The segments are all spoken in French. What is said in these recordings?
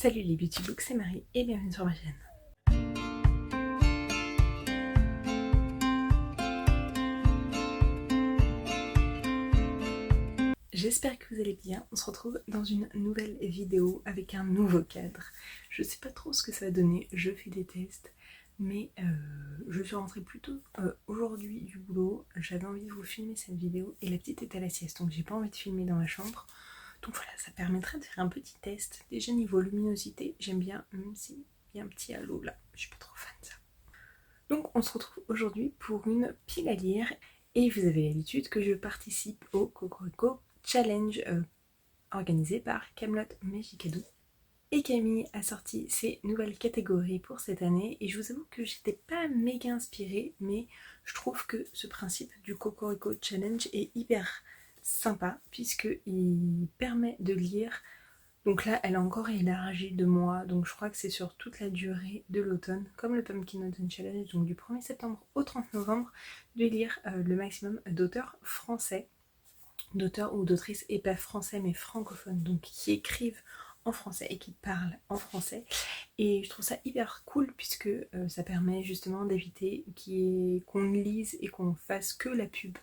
Salut les Beauty Books, c'est Marie et bienvenue sur ma chaîne. J'espère que vous allez bien, on se retrouve dans une nouvelle vidéo avec un nouveau cadre. Je sais pas trop ce que ça va donner, je fais des tests, mais je suis rentrée plus tôt aujourd'hui du boulot. J'avais envie de vous filmer cette vidéo et la petite est à la sieste, donc j'ai pas envie de filmer dans ma chambre. Donc voilà, ça permettrait de faire un petit test. Déjà niveau luminosité, j'aime bien, même s'il y a un petit halo là, je suis pas trop fan de ça. Donc on se retrouve aujourd'hui pour une pile à lire et vous avez l'habitude que je participe au Cocorico Challenge organisé par Camelot Magicado. Et Camille a sorti ses nouvelles catégories pour cette année et je vous avoue que j'étais pas méga inspirée, mais je trouve que ce principe du Cocorico Challenge est hyper sympa puisqu'il permet de lire. Donc là, elle a encore élargi de mois, donc je crois que c'est sur toute la durée de l'automne, comme le Pumpkin Autumn Challenge, donc du 1er septembre au 30 novembre, de lire le maximum d'auteurs français, d'auteurs ou d'autrices et pas français mais francophones, donc qui écrivent en français et qui parlent en français. Et je trouve ça hyper cool puisque ça permet justement d'éviter qu'on lise et qu'on fasse que la pub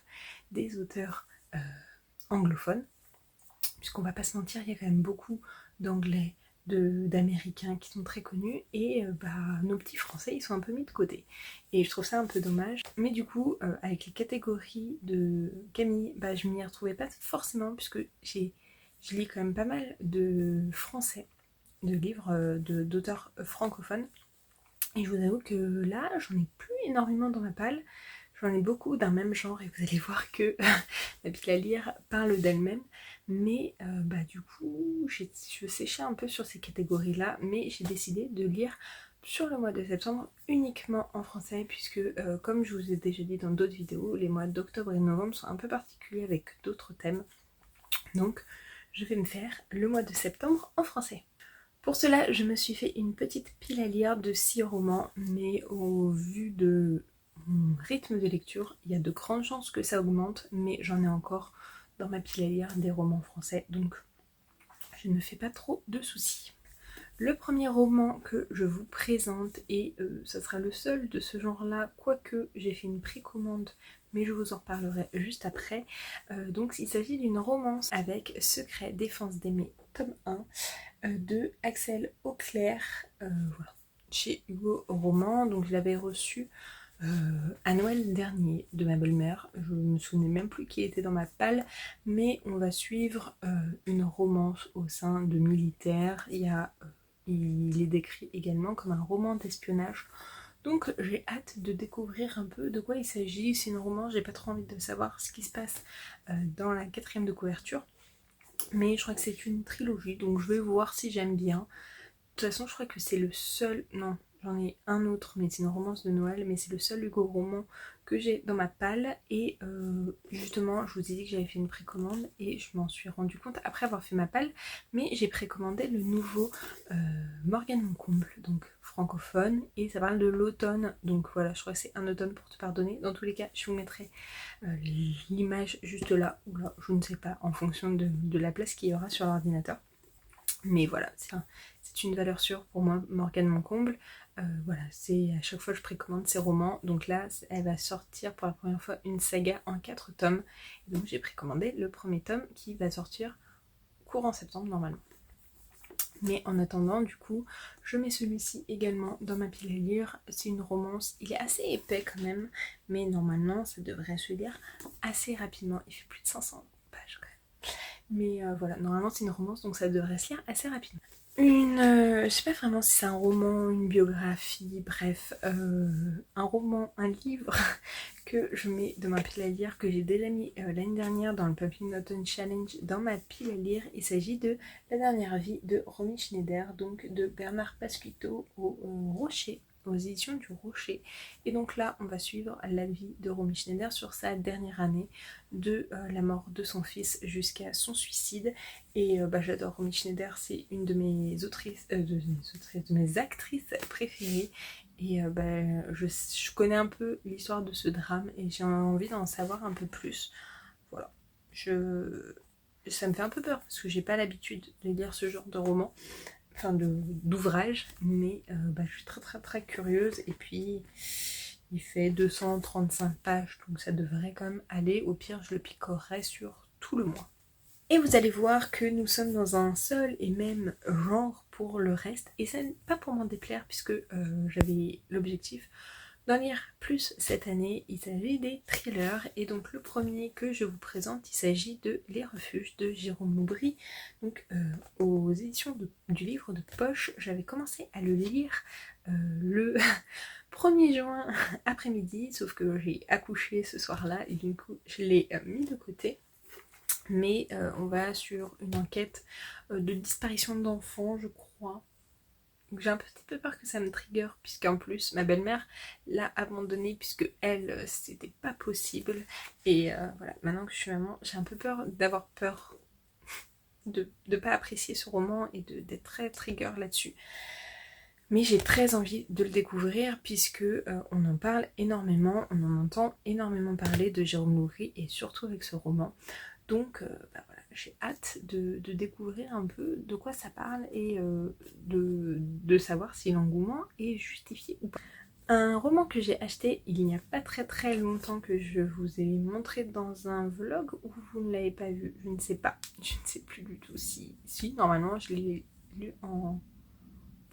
des auteurs anglophones. Puisqu'on va pas se mentir, il y a quand même beaucoup d'anglais, d'américains qui sont très connus et nos petits français ils sont un peu mis de côté et je trouve ça un peu dommage. Mais du coup avec les catégories de Camille, je m'y retrouvais pas forcément puisque je lis quand même pas mal de français, de livres d'auteurs francophones, et je vous avoue que là j'en ai plus énormément dans ma palle. J'en ai beaucoup d'un même genre et vous allez voir que la pile à lire parle d'elle-même. Mais du coup, je séchais un peu sur ces catégories-là, mais j'ai décidé de lire sur le mois de septembre uniquement en français puisque comme je vous ai déjà dit dans d'autres vidéos, les mois d'octobre et de novembre sont un peu particuliers avec d'autres thèmes. Donc je vais me faire le mois de septembre en français. Pour cela, je me suis fait une petite pile à lire de 6 romans, mais au vu de mon rythme de lecture, il y a de grandes chances que ça augmente, mais j'en ai encore dans ma pile à lire des romans français, donc je ne me fais pas trop de soucis. Le premier roman que je vous présente, et ça sera le seul de ce genre-là, quoique j'ai fait une précommande, mais je vous en reparlerai juste après. Donc il s'agit d'une romance avec Secret défense d'aimer, tome 1, de Axel Auclair, voilà, chez Hugo Roman. Donc je l'avais reçu à Noël dernier de ma belle-mère. Je me souvenais même plus qui était dans ma palle, mais on va suivre une romance au sein de militaires. Il est décrit également comme un roman d'espionnage. Donc j'ai hâte de découvrir un peu de quoi il s'agit. C'est une romance, j'ai pas trop envie de savoir ce qui se passe dans la 4e de couverture. Mais je crois que c'est une trilogie, donc je vais voir si j'aime bien. De toute façon, je crois que c'est le seul... Non, j'en ai un autre, mais c'est une romance de Noël, mais c'est le seul Hugo roman que j'ai dans ma palle. Et justement, je vous ai dit que j'avais fait une précommande et je m'en suis rendu compte après avoir fait ma palle. Mais j'ai précommandé le nouveau Morgane Moncomble, donc francophone, et ça parle de l'automne. Donc voilà, je crois que c'est Un automne pour te pardonner. Dans tous les cas, je vous mettrai l'image juste là ou là, je ne sais pas, en fonction de la place qu'il y aura sur l'ordinateur. Mais voilà, c'est une valeur sûre pour moi, Morgane Moncomble. Voilà, c'est à chaque fois que je précommande ses romans. Donc là, elle va sortir pour la première fois une saga en 4 tomes. Et donc j'ai précommandé le premier tome qui va sortir courant septembre normalement. Mais en attendant, du coup, je mets celui-ci également dans ma pile à lire. C'est une romance, il est assez épais quand même, mais normalement, ça devrait se lire assez rapidement. Il fait plus de 500 pages quand même. Mais voilà, normalement c'est une romance, donc ça devrait se lire assez rapidement. Je sais pas vraiment si c'est un roman, une biographie, bref, un roman, un livre que je mets dans ma pile à lire, que j'ai déjà mis l'année dernière dans le Pumpkin Autumn Challenge dans ma pile à lire. Il s'agit de La dernière vie de Romy Schneider, donc de Bernard Pasquito au Rocher, aux éditions du Rocher. Et donc là, on va suivre la vie de Romy Schneider sur sa dernière année, de la mort de son fils jusqu'à son suicide. Et j'adore Romy Schneider, c'est une de mes autrices, de mes actrices préférées. Et je connais un peu l'histoire de ce drame et j'ai envie d'en savoir un peu plus. Voilà. Ça me fait un peu peur parce que j'ai pas l'habitude de lire ce genre de roman. d'ouvrage, mais je suis très curieuse. Et puis il fait 235 pages, donc ça devrait quand même aller. Au pire, je le picorerai sur tout le mois. Et vous allez voir que nous sommes dans un seul et même genre pour le reste. Et ça n'est pas pour m'en déplaire, puisque j'avais l'objectif d'en lire plus cette année. Il s'agit des thrillers. Et donc le premier que je vous présente, il s'agit de Les Refuges de Jérôme Loubry. Donc aux éditions du livre de poche, j'avais commencé à le lire le 1er juin après-midi. Sauf que j'ai accouché ce soir-là et du coup je l'ai mis de côté. Mais on va sur une enquête de disparition d'enfants, je crois. J'ai un petit peu peur que ça me trigger, puisqu'en plus ma belle-mère l'a abandonnée, puisque elle, c'était pas possible. Et voilà, maintenant que je suis maman, j'ai un peu peur d'avoir peur de pas apprécier ce roman et d'être très trigger là-dessus. Mais j'ai très envie de le découvrir, puisque on en parle énormément, on en entend énormément parler de Jérôme Loubry, et surtout avec ce roman. Donc voilà, j'ai hâte de découvrir un peu de quoi ça parle et de savoir si l'engouement est justifié ou pas. Un roman que j'ai acheté il n'y a pas très longtemps, que je vous ai montré dans un vlog, ou vous ne l'avez pas vu, je ne sais pas, je ne sais plus du tout si normalement je l'ai lu en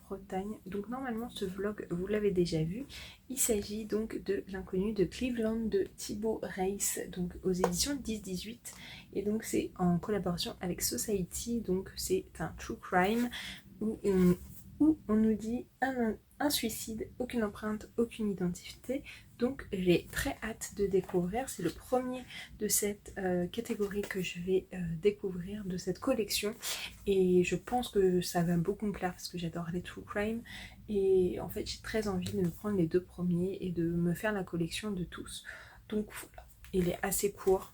Bretagne. Donc normalement ce vlog vous l'avez déjà vu. Il s'agit donc de L'inconnu de Cleveland de Thibaut Reiss, donc aux éditions 10-18, et donc c'est en collaboration avec Society. Donc c'est un true crime où on nous dit un suicide, aucune empreinte, aucune identité. Donc j'ai très hâte de découvrir. C'est le premier de cette catégorie que je vais découvrir, de cette collection. Et je pense que ça va beaucoup me plaire, parce que j'adore les true crime. Et en fait j'ai très envie de me prendre les 2 premiers et de me faire la collection de tous. Donc voilà, il est assez court.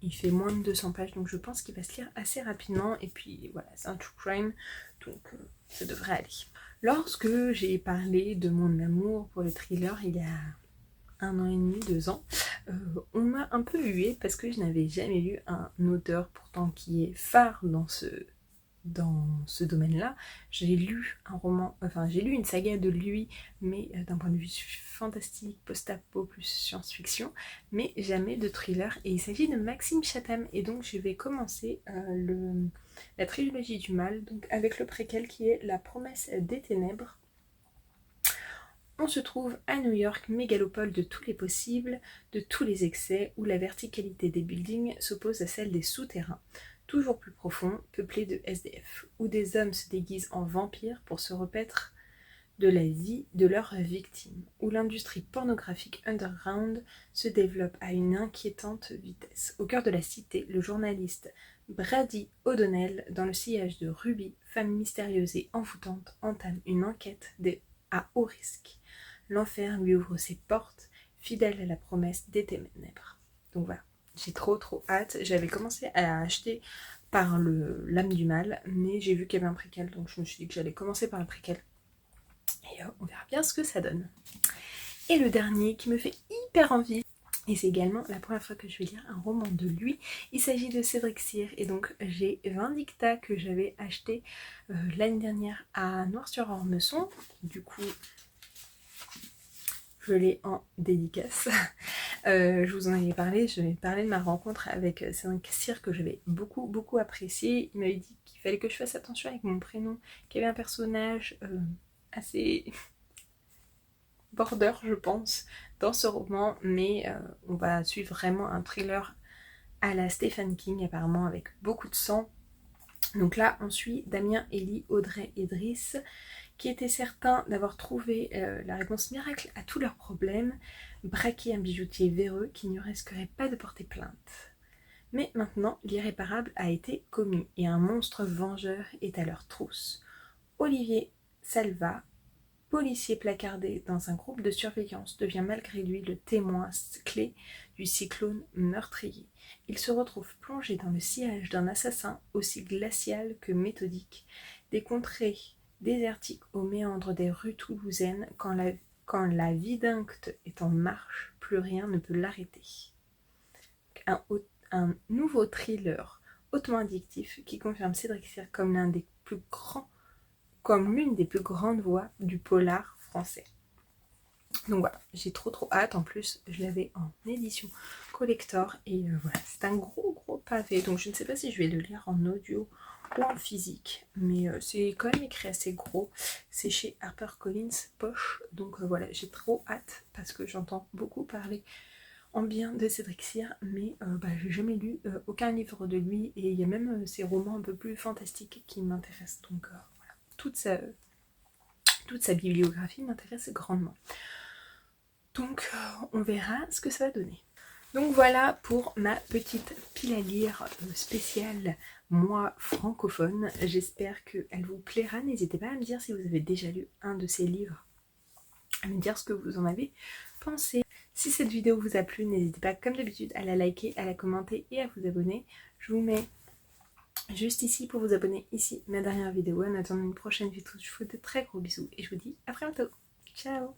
Il fait moins de 200 pages, donc je pense qu'il va se lire assez rapidement. Et puis voilà, c'est un true crime, donc ça devrait aller. Lorsque j'ai parlé de mon amour pour le thriller il y a 1 an et demi, 2 ans, on m'a un peu huée, parce que je n'avais jamais lu un auteur pourtant qui est phare dans ce domaine-là. J'ai lu un roman, j'ai lu une saga de lui, mais d'un point de vue fantastique, post-apo plus science-fiction, mais jamais de thriller. Et il s'agit de Maxime Chatham, et donc je vais commencer la trilogie du mal, donc avec le préquel qui est La promesse des ténèbres. On se trouve à New York, mégalopole de tous les possibles, de tous les excès, où la verticalité des buildings s'oppose à celle des souterrains, toujours plus profonds, peuplés de SDF, où des hommes se déguisent en vampires pour se repaître de la vie de leurs victimes, où l'industrie pornographique underground se développe à une inquiétante vitesse. Au cœur de la cité, le journaliste Brady O'Donnell, dans le sillage de Ruby, femme mystérieuse et envoûtante, entame une enquête à haut risque. L'enfer lui ouvre ses portes, fidèle à la promesse des ténèbres. Donc voilà, j'ai trop hâte. J'avais commencé à acheter par l'âme du mal, mais j'ai vu qu'il y avait un préquel, donc je me suis dit que j'allais commencer par le préquel. Et on verra bien ce que ça donne. Et le dernier qui me fait hyper envie, et c'est également la première fois que je vais lire un roman de lui, il s'agit de Cédric Cyr. Et donc j'ai Vindicta, que j'avais acheté l'année dernière à Noir-sur-Ormesson. Du coup, je l'ai en dédicace. Je vous en avais parlé, je vais parler de ma rencontre avec Cédric Cyr, que j'avais beaucoup apprécié. Il m'avait dit qu'il fallait que je fasse attention avec mon prénom, qu'il y avait un personnage assez border, je pense, dans ce roman, mais on va suivre vraiment un thriller à la Stephen King, apparemment avec beaucoup de sang. Donc là on suit Damien, Elie, Audrey et Driss, qui étaient certains d'avoir trouvé la réponse miracle à tous leurs problèmes, braquer un bijoutier véreux qui ne risquerait pas de porter plainte. Mais maintenant, l'irréparable a été commis et un monstre vengeur est à leur trousse. Olivier Salva, policier placardé dans un groupe de surveillance, devient malgré lui le témoin clé du cyclone meurtrier. Il se retrouve plongé dans le sillage d'un assassin aussi glacial que méthodique, des contrées désertiques aux méandres des rues toulousaines. Quand la vidincte est en marche, plus rien ne peut l'arrêter. Un nouveau thriller hautement addictif qui confirme Cédric Cyr comme l'un des plus grands comme l'une des plus grandes voix du polar français. Donc voilà, j'ai trop hâte. En plus, je l'avais en édition collector et voilà, c'est un gros pavé. Donc je ne sais pas si je vais le lire en audio ou en physique, mais c'est quand même écrit assez gros. C'est chez HarperCollins Poche. Donc voilà, j'ai trop hâte parce que j'entends beaucoup parler en bien de Cédric Cyr, mais j'ai jamais lu aucun livre de lui, et il y a même ses romans un peu plus fantastiques qui m'intéressent. Donc voilà, toute sa bibliographie m'intéresse grandement. Donc on verra ce que ça va donner. Donc voilà pour ma petite pile à lire spéciale moi francophone. J'espère qu'elle vous plaira. N'hésitez pas à me dire si vous avez déjà lu un de ces livres, à me dire ce que vous en avez pensé. Si cette vidéo vous a plu, n'hésitez pas comme d'habitude à la liker, à la commenter et à vous abonner. Je vous mets juste ici pour vous abonner, ici ma dernière vidéo. En attendant une prochaine vidéo, je vous fais de très gros bisous et je vous dis à très bientôt. Ciao.